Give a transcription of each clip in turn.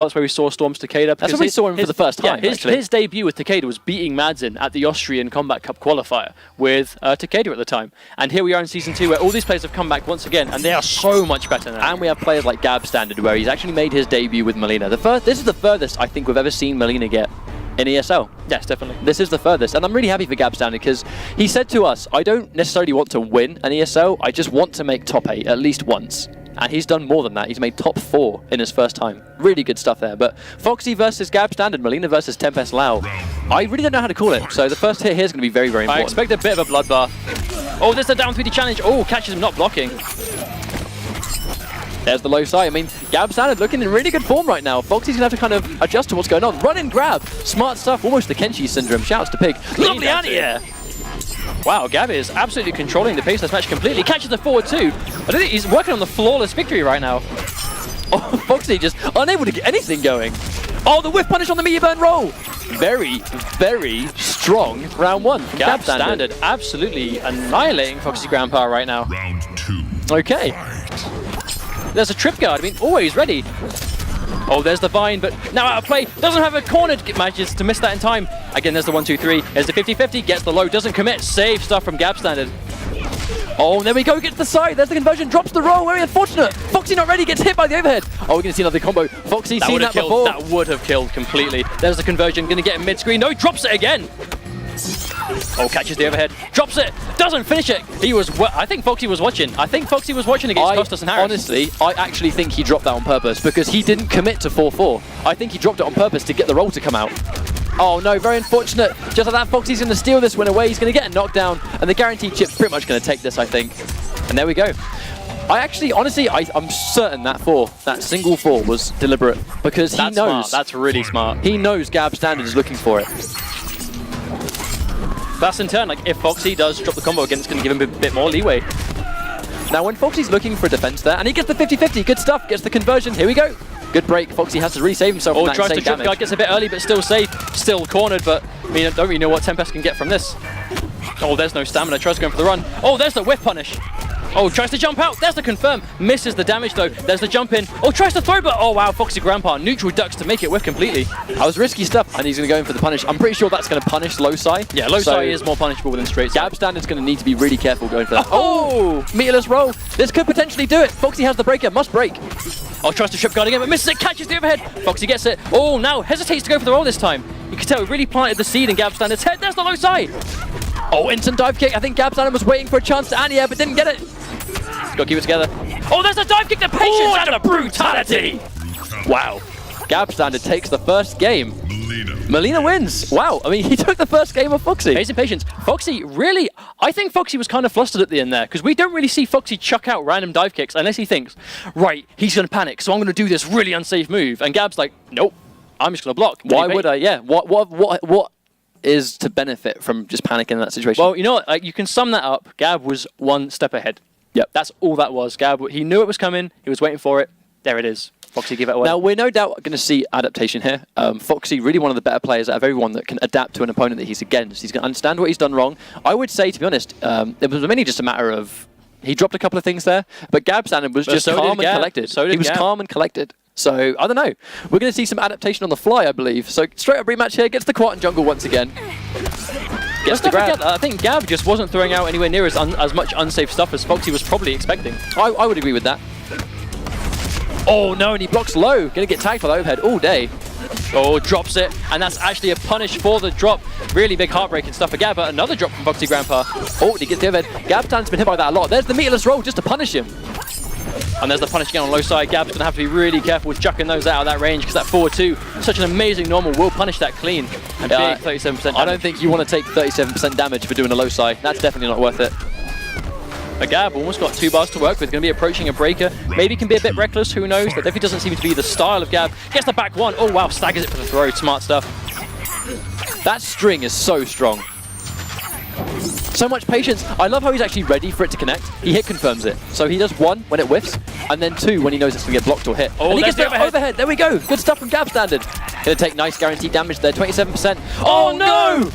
That's where we saw Storm's Takeda. That's when we saw him for the first time. Yeah, his debut with Takeda was beating Madzin at the Austrian Combat Cup qualifier with Takeda at the time. And here we are in Season 2 where all these players have come back once again and they are so much better now. And we have players like Gab Standard where he's actually made his debut with Melina. This is the furthest I think we've ever seen Melina get in ESL. Yes, definitely. This is the furthest. And I'm really happy for Gab Standard because he said to us, I don't necessarily want to win an ESL, I just want to make top 8 at least once. And he's done more than that. He's made top 4 in his first time. Really good stuff there. But Foxy versus Gab Standard, Melina versus Tempest Lau. I really don't know how to call it. So the first hit here is going to be very, very important. I expect a bit of a bloodbath. Oh, there's the down 3D challenge. Oh, catches him not blocking. There's the low side. I mean, Gab Standard looking in really good form right now. Foxy's going to have to kind of adjust to what's going on. Run and grab. Smart stuff. Almost the Kenshi syndrome. Shouts to Pig. Lovely anti-air. Wow, Gab is absolutely controlling the pace of this match completely. Catches the forward too. I don't think he's working on the flawless victory right now. Oh, Foxy just unable to get anything going. Oh, the whiff punish on the meteor burn roll. Very, very strong round 1 from Gab Standard absolutely annihilating FoxxyxY Grampa right now. Round 2. Okay. There's a trip guard. I mean, always ready. Oh, there's the Vine, but now out of play. Doesn't have a cornered, manages to miss that in time. Again, there's the 1-2-3. There's the 50-50, gets the low, doesn't commit. Save stuff from Gab Standard. Oh, there we go, gets the side. There's the conversion, drops the roll. Very unfortunate. Foxy not ready, gets hit by the overhead. Oh, we're going to see another combo. Foxy seen that before. That would have killed completely. There's the conversion, going to get him mid-screen. No, he drops it again. Oh, catches the overhead, drops it, doesn't finish it. He was, I think Foxy was watching. I think Foxy was watching against Costas and Harris. Honestly, I actually think he dropped that on purpose because he didn't commit to 4-4. I think he dropped it on purpose to get the roll to come out. Oh no, very unfortunate. Just like that, Foxy's going to steal this win away. He's going to get a knockdown, and the guaranteed chip's pretty much going to take this, I think. And there we go. I actually, honestly, I'm certain that single 4 was deliberate because he knows. Smart. That's really smart. He knows Gab Standard is looking for it. That's in turn, like if Foxy does drop the combo again, it's going to give him a bit more leeway. Now when Foxy's looking for a defense there, and he gets the 50-50, good stuff, gets the conversion, here we go. Good break, Foxy has to resave himself from that tries to insane trip damage. guard, gets a bit early, but still safe, still cornered, but I mean, I don't really know what Tempest can get from this. Oh, there's no stamina, tries going for the run. Oh, there's the whiff punish. Oh, tries to jump out, there's the confirm, misses the damage though, there's the jump in. Oh, tries to throw, but oh wow, FoxxyxY Grampa, neutral ducks to make it whiff completely. That was risky stuff, and he's going to go in for the punish. I'm pretty sure that's going to punish low side. Yeah, low side is more punishable than straight side. Gab Standard's going to need to be really careful going for that. Oh, meterless roll. This could potentially do it. Foxy has the breaker, must break. Oh, tries to trip guard again, but misses it, catches the overhead. Foxy gets it. Oh, now hesitates to go for the roll this time. You can tell he really planted the seed in Gab Standard's head. There's the low side. Oh, instant dive kick. I think Gab Standard was waiting for a chance to anti-air, but didn't get it. Got to keep it together. Oh, there's a dive kick, the patience and the brutality. Wow. Gab Standard takes the first game. Melina wins. Wow. I mean, he took the first game of Foxy. Pace and patience. Foxy really, I think Foxy was kind of flustered at the end there because we don't really see Foxy chuck out random dive kicks unless he thinks, right, he's going to panic, so I'm going to do this really unsafe move. And Gab's like, nope, I'm just going to block. Why would I? Yeah. What is to benefit from just panicking in that situation? Well, you know what? Like, you can sum that up. Gab was one step ahead. Yep. That's all that was. Gab, he knew it was coming. He was waiting for it. There it is. Foxy give it away. Now, we're no doubt going to see adaptation here. Foxy, really one of the better players out of everyone that can adapt to an opponent that he's against. He's going to understand what he's done wrong. I would say, to be honest, it was mainly just a matter of he dropped a couple of things there, but Gab Standard was just calm and collected. He was calm and collected. So, I don't know. We're going to see some adaptation on the fly, I believe. So, straight up rematch here. Gets the quad and jungle once again. Gets the grab. I think Gab just wasn't throwing out anywhere near as much unsafe stuff as Foxy was probably expecting. I would agree with that. Oh no, and he blocks low. Gonna get tagged by the overhead all day. Oh, drops it, and that's actually a punish for the drop. Really big heartbreaking stuff for Gab, but another drop from FoxxyxY Grampa. Oh, he gets the overhead. Gab Stand's been hit by that a lot. There's the meterless roll just to punish him. And there's the punish again on low side. Gab's going to have to be really careful with chucking those out of that range because that 4-2, such an amazing normal, will punish that clean. And big 37% damage. I don't think you want to take 37% damage for doing a low side. That's definitely not worth it. But Gab almost got 2 bars to work with. Going to be approaching a breaker. Maybe can be a bit reckless, who knows. That definitely doesn't seem to be the style of Gab. Gets the back one. Oh wow, staggers it for the throw. Smart stuff. That string is so strong. So much patience. I love how he's actually ready for it to connect. He hit confirms it. So he does 1 when it whiffs, and then 2 when he knows it's going to get blocked or hit. Oh, and he gets the overhead. There we go. Good stuff from Gab Standard. Going to take nice guaranteed damage there, 27%. Oh no!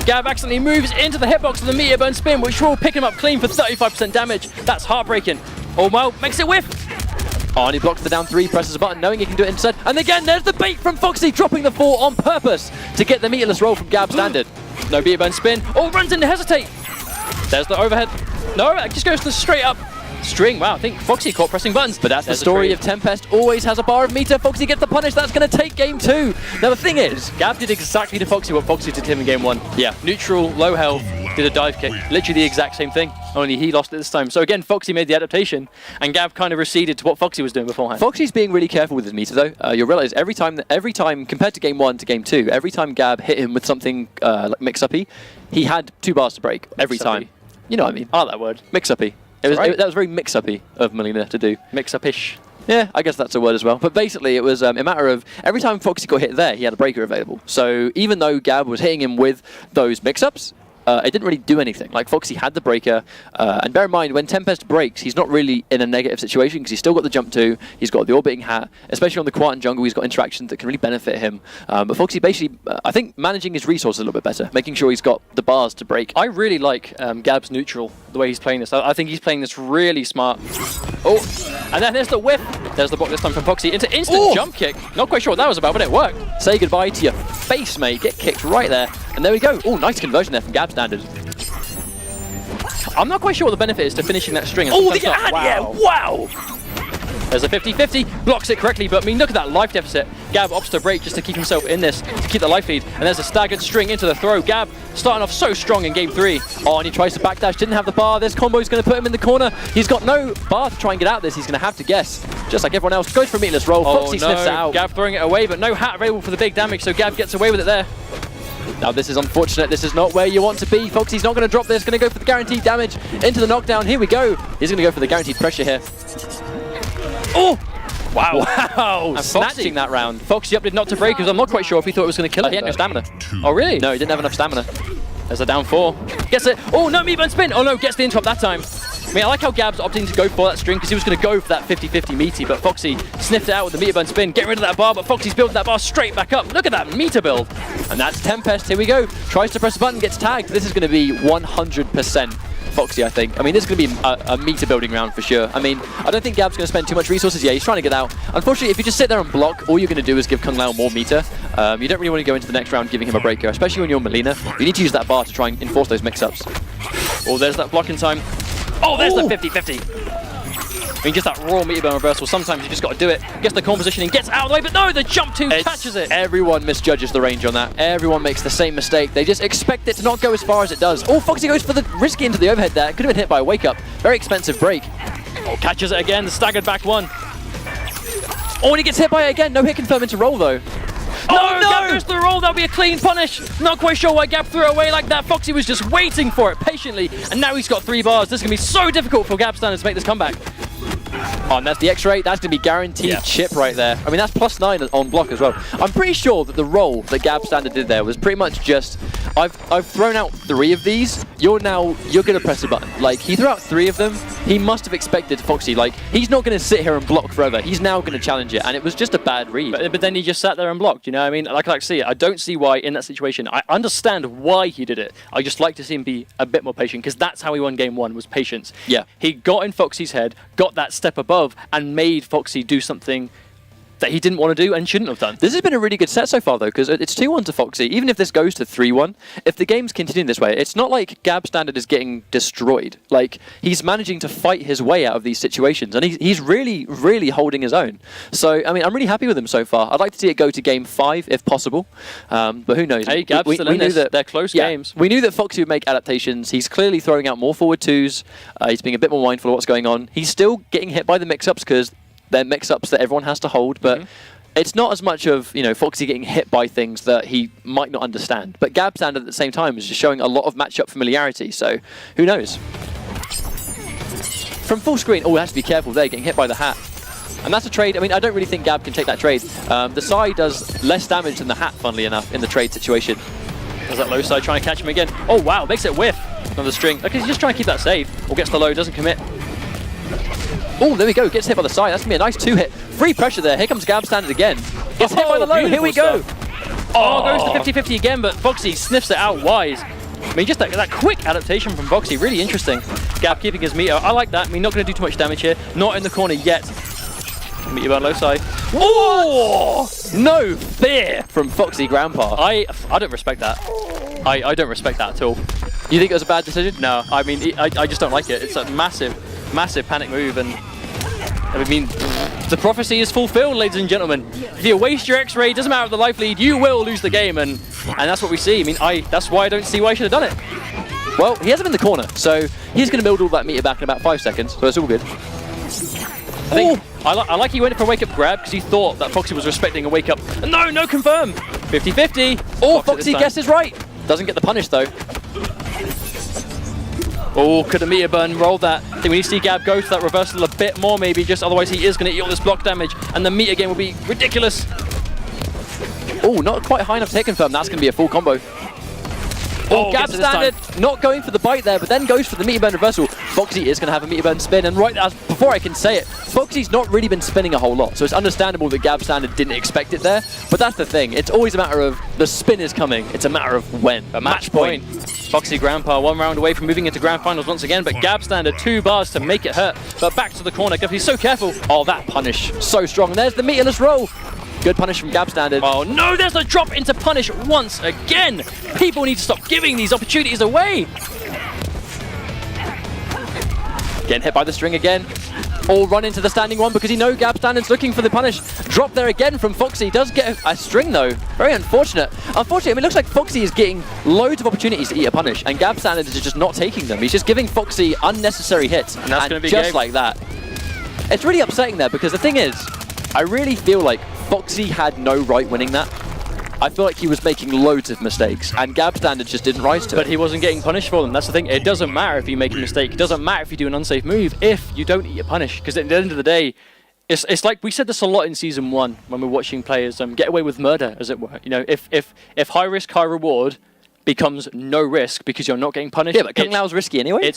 Gab accidentally moves into the hitbox of the meteor burn spin, which will pick him up clean for 35% damage. That's heartbreaking. Oh well, makes it whiff. Oh, and he blocks the down 3, presses a button, knowing he can do it instead. And again, there's the bait from F0xy, dropping the 4 on purpose to get the meterless roll from Gab standard. No beat burn spin. Oh, runs in to hesitate. There's the overhead. No, it just goes to the straight up string. Wow, I think F0xy caught pressing buttons. But that's the story of Tempest. Always has a bar of meter. F0xy gets the punish. That's going to take game 2. Now, the thing is, Gab did exactly to F0xy what F0xy did to him in game 1. Yeah, neutral, low health, did a dive kick. Literally the exact same thing, only he lost it this time. So again, F0xy made the adaptation, and Gab kind of receded to what F0xy was doing beforehand. F0xy's being really careful with his meter, though. You'll realize every time, compared to game 1 to game 2, every time Gab hit him with something like mix-uppy, he had 2 bars to break every time. You know what I mean? I like that word. Mix-uppy. That was very mix-uppy of Melina to do. Mix-up-ish. Yeah, I guess that's a word as well. But basically, it was a matter of every time F0xy got hit there, he had a breaker available. So even though Gab was hitting him with those mix-ups, it didn't really do anything. Like, F0xy had the breaker, and bear in mind, when Tempest breaks, he's not really in a negative situation because he's still got the jump 2, he's got the orbiting hat, especially on the Quart and jungle, he's got interactions that can really benefit him. But F0xy basically, I think, managing his resources a little bit better, making sure he's got the bars to break. I really like Gab's neutral, the way he's playing this. I think he's playing this really smart. Oh, and then there's the whip. There's the block this time from F0xy into instant jump kick. Not quite sure what that was about, but it worked. Say goodbye to your face, mate. Get kicked right there. And there we go. Oh, nice conversion there from Gab standard. I'm not quite sure what the benefit is to finishing that string. Oh, the ad, yeah, wow! There's a 50-50, blocks it correctly, but I mean, look at that life deficit. Gab opts to break just to keep himself in this, to keep the life lead. And there's a staggered string into the throw. Gab starting off so strong in game 3. Oh, and he tries to backdash, didn't have the bar. This combo's going to put him in the corner. He's got no bar to try and get out of this. He's going to have to guess, just like everyone else. Goes for a meatless roll. Oh, F0xy sniffs it out. Gab throwing it away, but no hat available for the big damage, so Gab gets away with it there. Now this is unfortunate, this is not where you want to be. F0xy's not going to drop this, going to go for the guaranteed damage into the knockdown. Here we go. He's going to go for the guaranteed pressure here. Oh! Wow. Wow. And snatching that round. F0xy up did not to break because I'm not quite sure if he thought it was going to kill it. He had no stamina. Oh, really? No, he didn't have enough stamina. There's a down 4. Gets it. Oh, no, meat burn spin. Oh, no, gets the interrupt that time. I mean, I like how Gab's opting to go for that string because he was going to go for that 50-50 meaty, but F0xy sniffed it out with the meter burn spin. Get rid of that bar, but F0xy's building that bar straight back up. Look at that meter build. And that's Tempest. Here we go. Tries to press the button, gets tagged. This is going to be 100% F0xy, I think. I mean, this is going to be a meter building round for sure. I mean, I don't think Gab's going to spend too much resources. Yeah, he's trying to get out. Unfortunately, if you just sit there and block, all you're going to do is give Kung Lao more meter. You don't really want to go into the next round giving him a breaker, especially when you're Melina. You need to use that bar to try and enforce those mix-ups. Oh, there's that blocking time. Oh, there's the 50-50. I mean, just that raw meter burn reversal. Sometimes you just got to do it. Gets the corner positioning, gets out of the way, but no, the jump 2 catches it. Everyone misjudges the range on that. Everyone makes the same mistake. They just expect it to not go as far as it does. Oh, F0xy goes for the risky into the overhead there. Could have been hit by a wake-up. Very expensive break. Oh, catches it again. The staggered back 1. Oh, and he gets hit by it again. No hit confirm into roll, though. Oh, no! Gab goes to the roll. That'll be a clean punish. Not quite sure why Gab threw it away like that. F0xy was just waiting for it patiently, and now he's got 3 bars. This is going to be so difficult for Gab standards to make this comeback. Oh, and that's the X-ray. That's going to be guaranteed chip right there. I mean, that's +9 on block as well. I'm pretty sure that the roll that Gab standard did there was pretty much just, I've thrown out 3 of these. You're going to press a button. Like, he threw out 3 of them. He must have expected F0xy. Like, he's not going to sit here and block forever. He's now going to challenge it, and it was just a bad read. But then he just sat there and blocked, you know what I mean? Like to see it. I don't see why in that situation. I understand why he did it. I just like to see him be a bit more patient, because that's how he won game 1, was patience. Yeah. He got in F0xy's head, got that step above, and made F0xy do something that he didn't want to do and shouldn't have done. This has been a really good set so far, though, because it's 2-1 to F0xy. Even if this goes to 3-1, if the game's continuing this way, it's not like Gab standard is getting destroyed. Like, he's managing to fight his way out of these situations, and he's really, really holding his own. So, I mean, I'm really happy with him so far. I'd like to see it go to game 5, if possible, but who knows? Hey, Gab's still in this. They're close games. We knew that F0xy would make adaptations. He's clearly throwing out more forward 2s. He's being a bit more mindful of what's going on. He's still getting hit by the mix-ups, because they're mix-ups that everyone has to hold, but it's not as much of, you know, F0xy getting hit by things that he might not understand. But Gab standard at the same time is just showing a lot of matchup familiarity, so who knows? From full screen, oh, he has to be careful there, getting hit by the hat. And that's a trade. I mean, I don't really think Gab can take that trade. The side does less damage than the hat, funnily enough, in the trade situation. There's that low side trying to catch him again. Oh, wow, makes it whiff. Another string. Like, he's just trying to keep that safe. Or gets the low, doesn't commit. Oh, there we go. Gets hit by the side. That's going to be a nice 2-hit. Free pressure there. Here comes Gab standard again. Gets hit by the low. Here we go. Oh, goes to 50-50 again, but F0xy sniffs it out wise. I mean, just that quick adaptation from F0xy, really interesting. Gab keeping his meter. I like that. I mean, not going to do too much damage here. Not in the corner yet. Meet you on low side. Oh! No fear from F0xy Grampa. I don't respect that. I don't respect that at all. You think it was a bad decision? No, I mean, I just don't like it. It's a massive, massive panic move, and I mean, the prophecy is fulfilled, ladies and gentlemen. If you waste your X-ray, doesn't matter the life lead, you will lose the game, and that's what we see. I mean, that's why I don't see why I should have done it. Well, he has him in the corner, so he's going to build all that meter back in about 5 seconds, so it's all good. I think I like he went for a wake-up grab because he thought that F0xy was respecting a wake-up. No confirm. 50-50. Oh, F0xy guesses right. Doesn't get the punish though. Oh, could a meter burn roll that? I think we need to see Gab go to that reversal a bit more maybe, just otherwise he is going to eat all this block damage and the meter game will be ridiculous. Oh, not quite high enough to hit confirm. That's going to be a full combo. Oh, Gab standard, not going for the bite there, but then goes for the meter burn reversal. F0xy is going to have a meter burn spin, and right as before I can say it, F0xy's not really been spinning a whole lot, so it's understandable that Gab standard didn't expect it there. But that's the thing, it's always a matter of the spin is coming, it's a matter of when. A match point. F0xy Grampa 1 round away from moving into grand finals once again, but Gab standard 2 bars to make it hurt. But back to the corner, he's so careful. Oh, that punish, so strong. There's the meterless roll. Good punish from Gab standard. Oh no, there's a drop into punish once again. People need to stop giving these opportunities away. Getting hit by the string again. Or run into the standing one because he knows Gab standard's looking for the punish. Drop there again from F0xy. Does get a string though. Very unfortunate. Unfortunately, I mean, it looks like F0xy is getting loads of opportunities to eat a punish, and Gab standard is just not taking them. He's just giving F0xy unnecessary hits, and that's going to be just like that. It's really upsetting there because the thing is, I really feel like F0xy had no right winning that. I feel like he was making loads of mistakes, and Gab standard just didn't rise to it. But he wasn't getting punished for them. That's the thing. It doesn't matter if you make a mistake. It doesn't matter if you do an unsafe move if you don't eat a punish. Because at the end of the day, it's like we said this a lot in season 1 when we're watching players get away with murder, as it were. You know, if high risk, high reward becomes no risk because you're not getting punished. Yeah, but Kung Lao's risky anyway.